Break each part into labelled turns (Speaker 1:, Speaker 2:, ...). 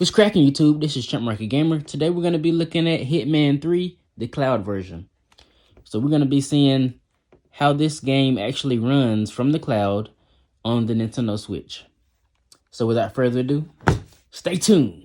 Speaker 1: What's cracking, YouTube? This is Chumpmarket Gamer. Today we're going to be looking at Hitman 3, the cloud version. So we're going to be seeing how this game actually runs from the cloud on the Nintendo Switch. So without further ado, stay tuned.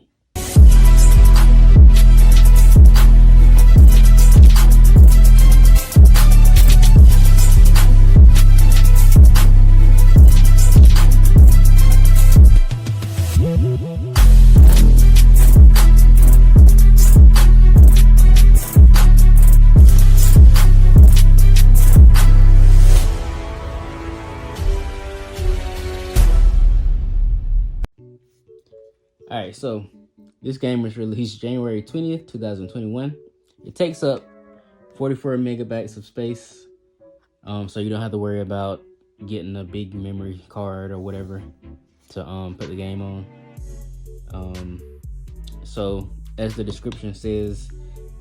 Speaker 1: Alright, so this game was released January 20th, 2021. It takes up 44 megabytes of space, so you don't have to worry about getting a big memory card or whatever to put the game on. So as the description says,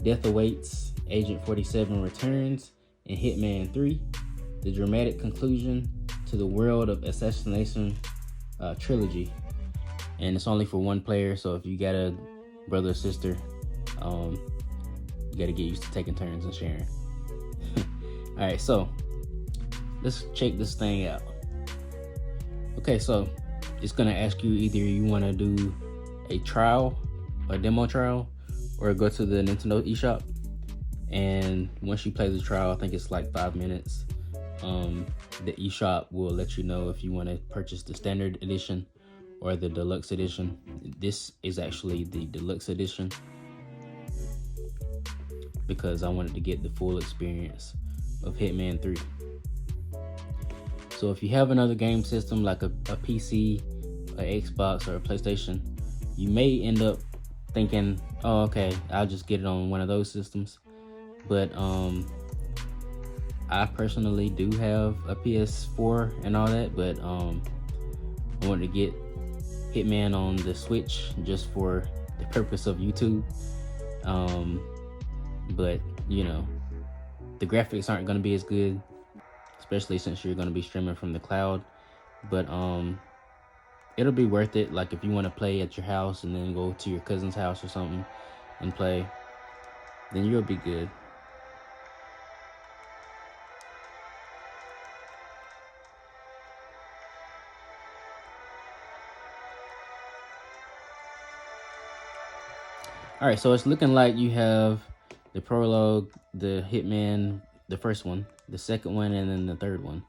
Speaker 1: death awaits, Agent 47 returns in Hitman 3, the dramatic conclusion to the World of Assassination trilogy. And it's only for one player, so if you got a brother or sister, you gotta get used to taking turns and sharing. Alright, so let's check this thing out. Okay, so it's gonna ask you either you wanna do a trial, a demo trial, or go to the Nintendo eShop. And once you play the trial, I think it's like 5 minutes, the eShop will let you know if you wanna purchase the standard edition or the deluxe edition. This is actually the deluxe edition because I wanted to get the full experience of Hitman 3. So if you have another game system like a PC, a Xbox, or a PlayStation, you may end up thinking, oh, okay, I'll just get it on one of those systems. But I personally do have a PS4 and all that, but I wanted to get Hitman on the Switch just for the purpose of YouTube. But you know, the graphics aren't going to be as good, especially since you're going to be streaming from the cloud. But it'll be worth it. Like if you want to play at your house and then go to your cousin's house or something and play, then you'll be good. All right, so it's looking like you have the prologue, the Hitman, the first one, the second one, and then the third one.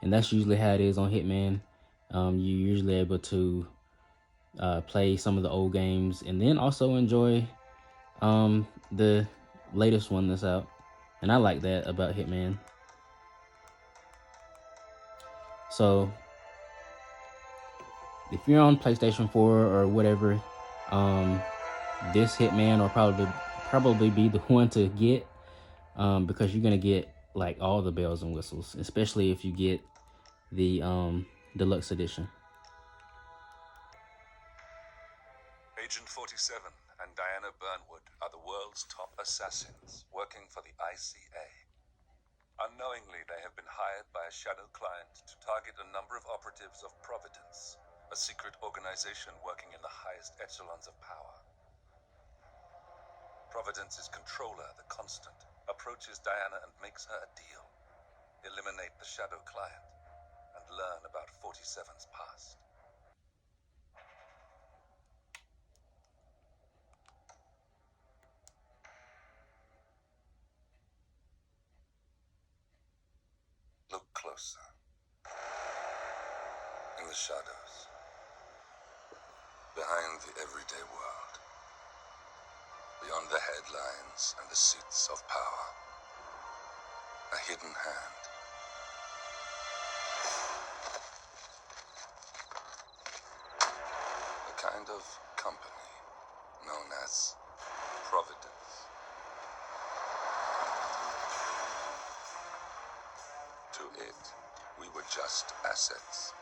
Speaker 1: And that's usually how it is on Hitman. You're usually able to play some of the old games and then also enjoy the latest one that's out. And I like that about Hitman. So if you're on PlayStation 4 or whatever, this Hitman will probably be the one to get, because you're gonna get like all the bells and whistles, especially if you get the deluxe edition.
Speaker 2: Agent 47 and Diana Burnwood are the world's top assassins working for the ICA. Unknowingly, they have been hired by a shadow client to target a number of operatives of Providence, a secret organization working in the highest echelons of power. Providence's controller, the Constant, approaches Diana and makes her a deal. Eliminate the shadow client and learn about 47's past. Look closer. In the shadows. Behind the everyday world. Beyond the headlines and the suits of power. A hidden hand. A kind of company known as Providence. To it, we were just assets.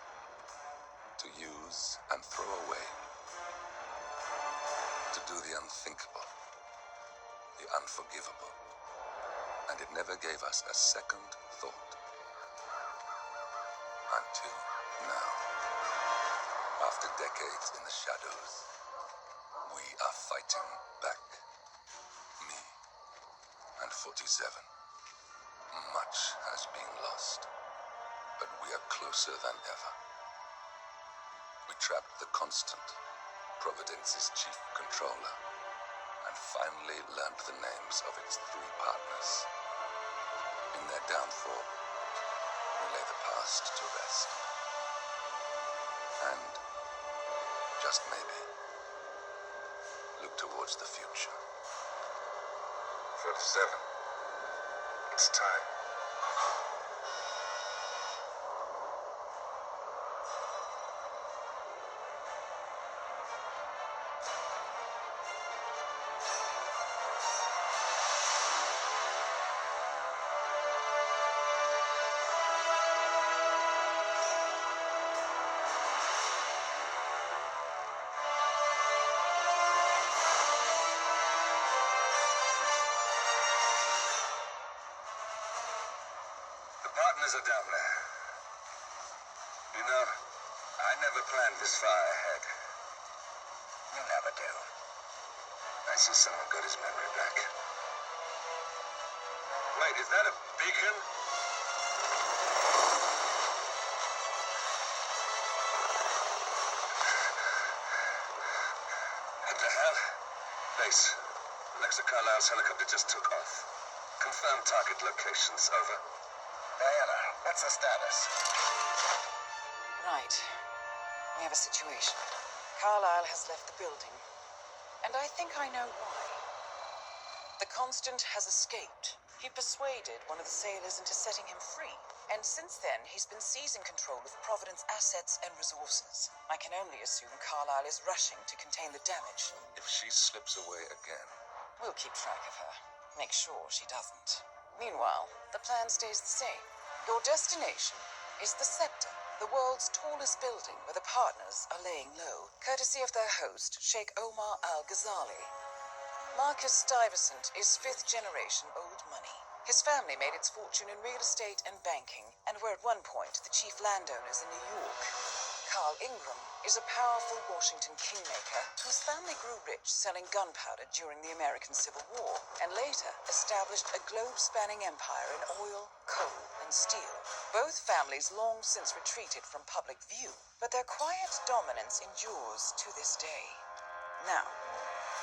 Speaker 2: To use and throw away. To do the unthinkable. The unforgivable, and it never gave us a second thought. Until now. After decades in the shadows, We are fighting back. Me and 47. Much has been lost, but we are closer than ever. We trapped the Constant, Providence's chief controller, and finally learned the names of its 3 partners. In their downfall, we lay the past to rest. And, just maybe, look towards the future. 47. It's time. The partners are down there. You know, I never planned this far ahead. You never do. I see someone got his memory back. Wait, is that a beacon? What the hell? Base. Alexa Carlisle's helicopter just took off. Confirm target locations, over. Diana, what's the status?
Speaker 3: Right. We have a situation. Carlisle has left the building. And I think I know why. The Constant has escaped. He persuaded one of the sailors into setting him free. And since then, he's been seizing control of Providence assets and resources. I can only assume Carlisle is rushing to contain the damage.
Speaker 2: If she slips away again,
Speaker 3: We'll keep track of her. Make sure she doesn't. Meanwhile, the plan stays the same. Your destination is the Scepter, the world's tallest building where the partners are laying low, courtesy of their host, Sheikh Omar Al-Ghazali. Marcus Stuyvesant is 5th generation old money. His family made its fortune in real estate and banking, and were at one point the chief landowners in New York. Carl Ingram is a powerful Washington kingmaker whose family grew rich selling gunpowder during the American Civil War, and later established a globe-spanning empire in oil, coal, and steel. Both families long since retreated from public view, but their quiet dominance endures to this day. Now,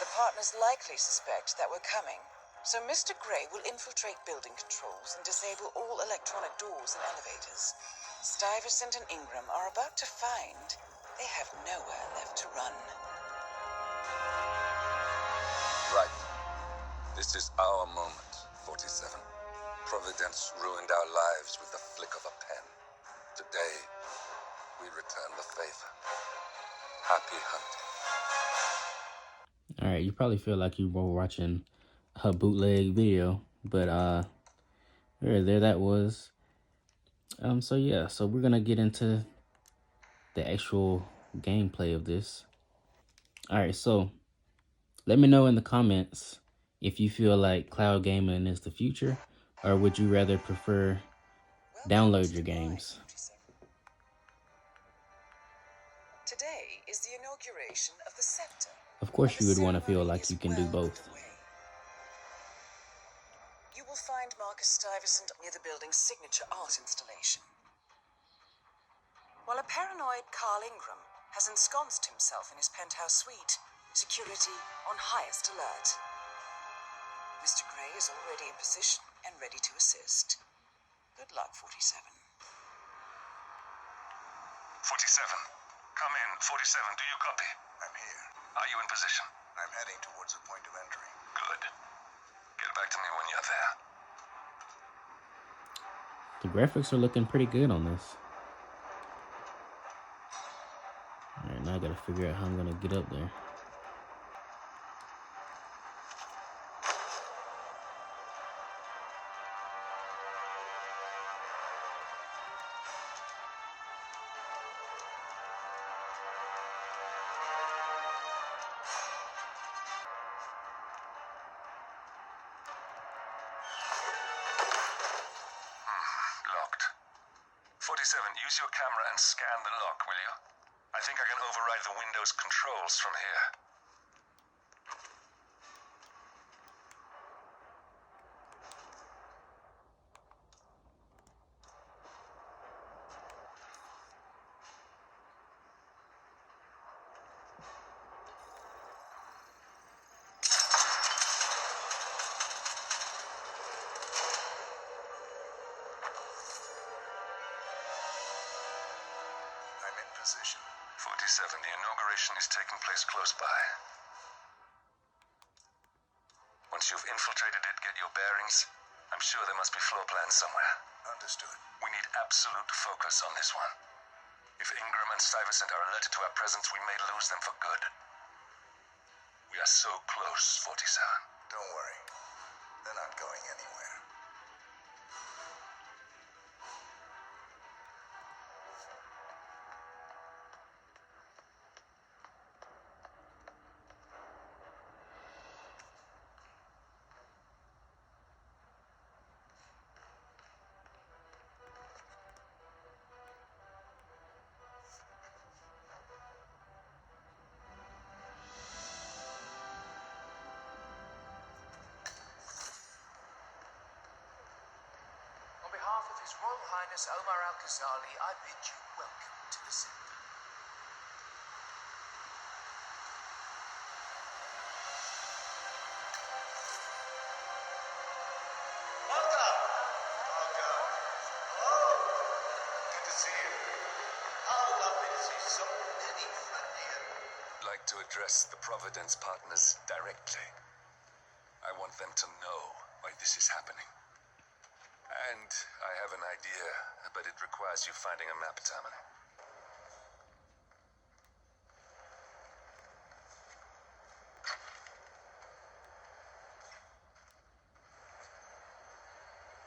Speaker 3: the partners likely suspect that we're coming, so Mr. Gray will infiltrate building controls and disable all electronic doors and elevators. Stuyvesant and Ingram are about to find they have nowhere left to run.
Speaker 2: right. This is our moment, 47. Providence ruined our lives with the flick of a pen. Today, we return the favor. Happy hunting.
Speaker 1: Alright, you probably feel like you were watching a bootleg video, but there that was. So yeah, so we're gonna get into the actual gameplay of this. Alright, so let me know in the comments if you feel like cloud gaming is the future, or would you rather prefer download your games?
Speaker 3: Today is the inauguration of the Scepter.
Speaker 1: Of course you would want to feel like you can do both.
Speaker 3: You will find Marcus Stuyvesant near the building's signature art installation, while a paranoid Carl Ingram has ensconced himself in his penthouse suite, security on highest alert. Mr. Gray is already in position and ready to assist. Good luck, 47.
Speaker 2: 47. Come in. 47, do you copy?
Speaker 4: I'm here.
Speaker 2: Are you in position?
Speaker 4: I'm heading towards the point of entry.
Speaker 2: Good. Get back to me when you're there.
Speaker 1: The graphics are looking pretty good on this. Alright, now I gotta figure out how I'm gonna get up there.
Speaker 2: Locked. 47, use your camera and scan the lock, will you? I think I can override the Windows controls from here.
Speaker 4: position?
Speaker 2: 47. The inauguration is taking place close by. Once you've infiltrated it, get your bearings. I'm sure there must be floor plans somewhere.
Speaker 4: Understood.
Speaker 2: We need absolute focus on this one. If Ingram and Stuyvesant are alerted to our presence, we may lose them for good. We are so close, 47.
Speaker 4: Don't worry. They're not going anywhere.
Speaker 5: On behalf of His Royal Highness Omar Al-Ghazali, I bid you welcome to the center.
Speaker 4: Welcome! Welcome. Hello! Good to see you. How lovely to see so many friendly and...
Speaker 2: I'd like to address the Providence partners directly. I want them to know why this is happening. And I have an idea, but it requires you finding a map terminal.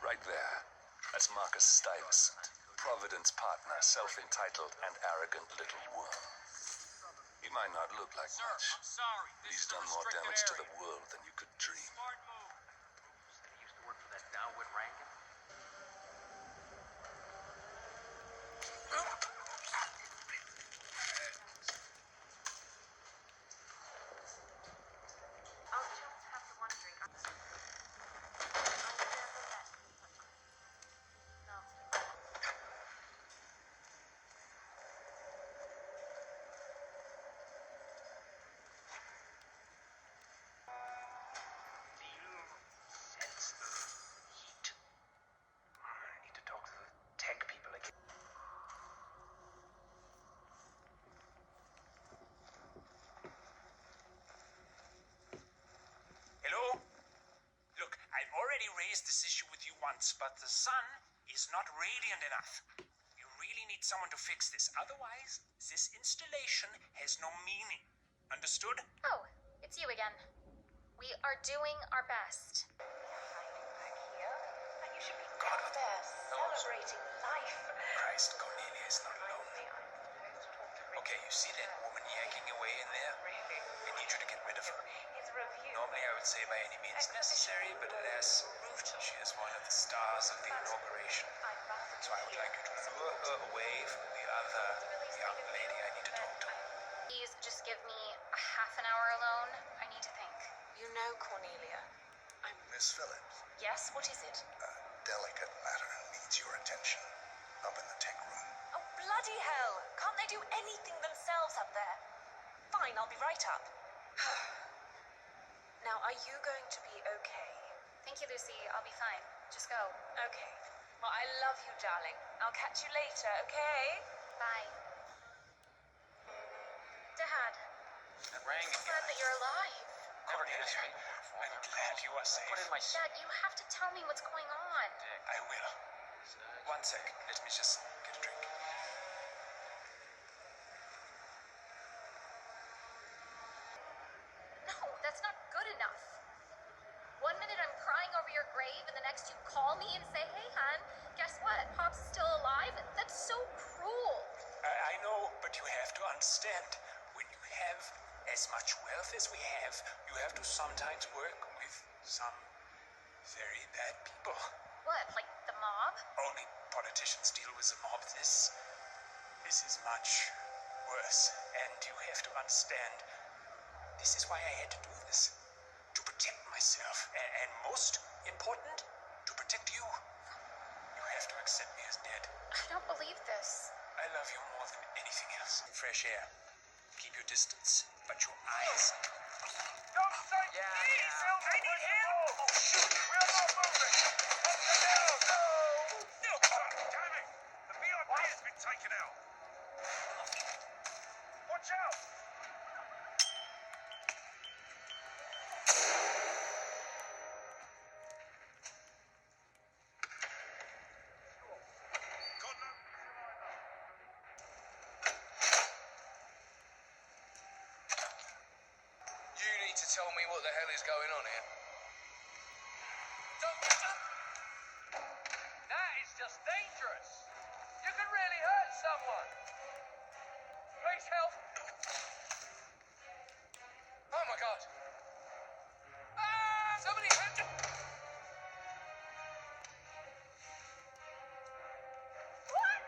Speaker 2: Right there. That's Marcus Stuyvesant, Providence partner, self-entitled and arrogant little worm. He might not look like much.
Speaker 6: I'm sorry.
Speaker 2: But he's done more damage to the world than you could dream.
Speaker 6: Smart move. He used to work for that downward ranking.
Speaker 7: I'll just have the one drink. I'll never let
Speaker 5: Do you sense the heat? I need to talk to the tech people again.
Speaker 6: Hello? Look, I've already raised this issue with you once, but the sun is not radiant enough. You really need someone to fix this. Otherwise, this installation has no meaning. Understood?
Speaker 7: Oh, it's you again. We are doing our best. You should be
Speaker 5: God,
Speaker 7: out there celebrating life.
Speaker 5: Christ, Cornelia is not alone. Okay, you see that woman yanking away in there? I need you to get rid of her.
Speaker 7: His review.
Speaker 5: Normally I would say by any means necessary, but alas, she is one of the stars of the inauguration. So I would like you to lure her away from the other young lady I need to talk to.
Speaker 7: Please just give me a half an hour alone. I need to think.
Speaker 3: You know, Cornelia,
Speaker 4: Miss Phillips,
Speaker 3: yes, what is it?
Speaker 4: a delicate matter needs your attention. Up in the tech room.
Speaker 8: Oh, bloody hell! Can't they do anything themselves up there? Fine, I'll be right up.
Speaker 3: Now, are you going to be okay?
Speaker 7: Thank you, Lucy. I'll be fine. Just go.
Speaker 8: Okay. Well, I love you, darling. I'll catch you later, okay?
Speaker 7: Bye. Dad,
Speaker 5: That rang
Speaker 7: I'm glad that you're alive.
Speaker 5: Never has me. I'm glad you are safe. Put in my
Speaker 7: Dad, you have to tell me what's going on.
Speaker 5: I will. 1 second. Let me just get a drink.
Speaker 7: No, that's not good enough. One minute I'm crying over your grave, and the next you call me and say, hey, hon, guess what? Pop's still alive? That's so cruel.
Speaker 5: I know, but you have to understand. When you have as much wealth as we have to sometimes work with some very bad people.
Speaker 7: What, like the mob?
Speaker 5: Only politicians deal with the mob. This is much worse, and you have to understand. This is why I had to do this. To protect myself, and most important, to protect you. You have to accept me as dead.
Speaker 7: I don't believe this.
Speaker 5: I love you more than anything else. Fresh air. Keep your distance, but your eyes.
Speaker 6: Don't say please! I need help! Oh, shoot! We're not moving! What the hell? No! No! Damn it! The VIP has been taken out!
Speaker 4: watch out!
Speaker 9: You need to tell me what the hell is going on here. Don't stop! That is just dangerous. You could really hurt someone. Please help. Oh my god. Ah! Somebody help me. What?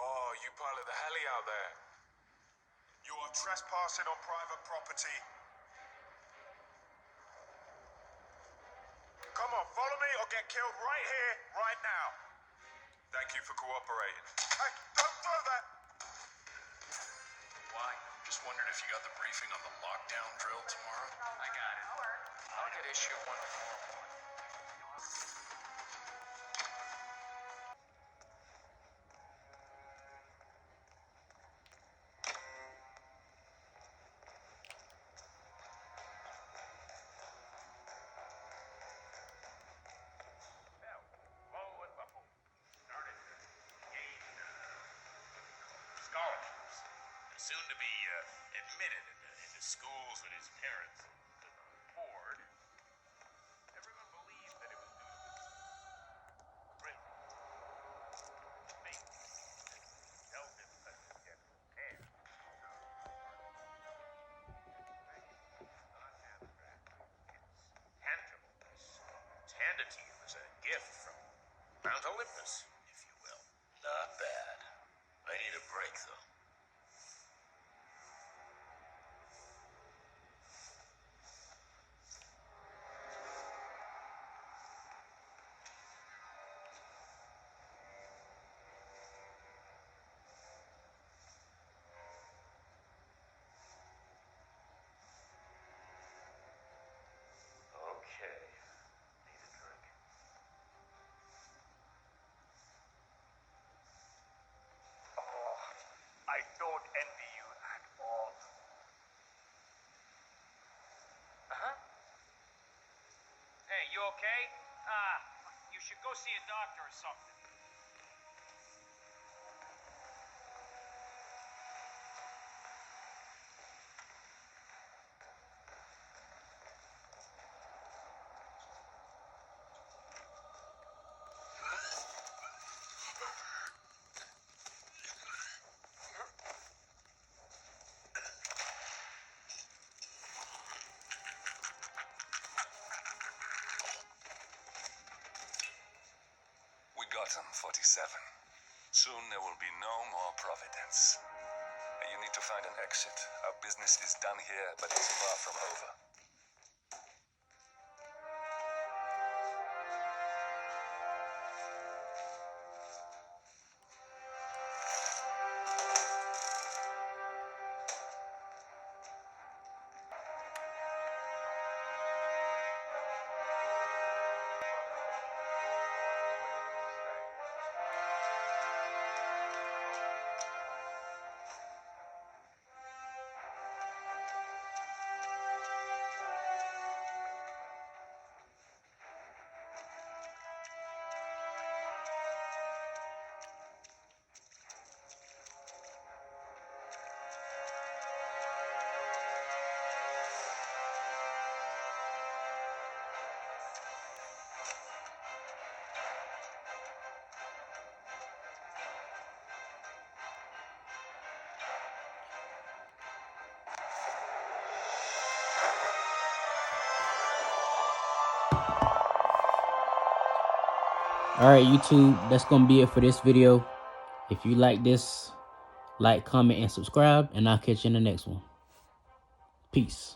Speaker 4: Oh, you pile of the heli out there. You are trespassing on private property. Come on, follow me or get killed right here, right now. Thank you for cooperating. Hey, don't throw that!
Speaker 9: Why? Just wondered if you got the briefing on the lockdown drill tomorrow. I got it. I'll get issue 1 tomorrow morning.
Speaker 5: Scholarships. Soon to be admitted into schools with his parents could not afford. Everyone believed that it was due to his brilliance, maintenance, and self-impressive general care. Not abstract. It's tangible. It's handed to you as a gift from Mount Olympus, if you will.
Speaker 9: Not bad. I need a break, though. Okay. Need a drink.
Speaker 5: Oh, I don't envy you at all. Uh-huh. Hey, you okay? You should go see a doctor or something.
Speaker 2: We got him, 47. Soon there will be no more Providence. You need to find an exit. Our business is done here, but it's far from over.
Speaker 1: All right, YouTube, that's going to be it for this video. If you like this, like, comment, and subscribe, and I'll catch you in the next one. Peace.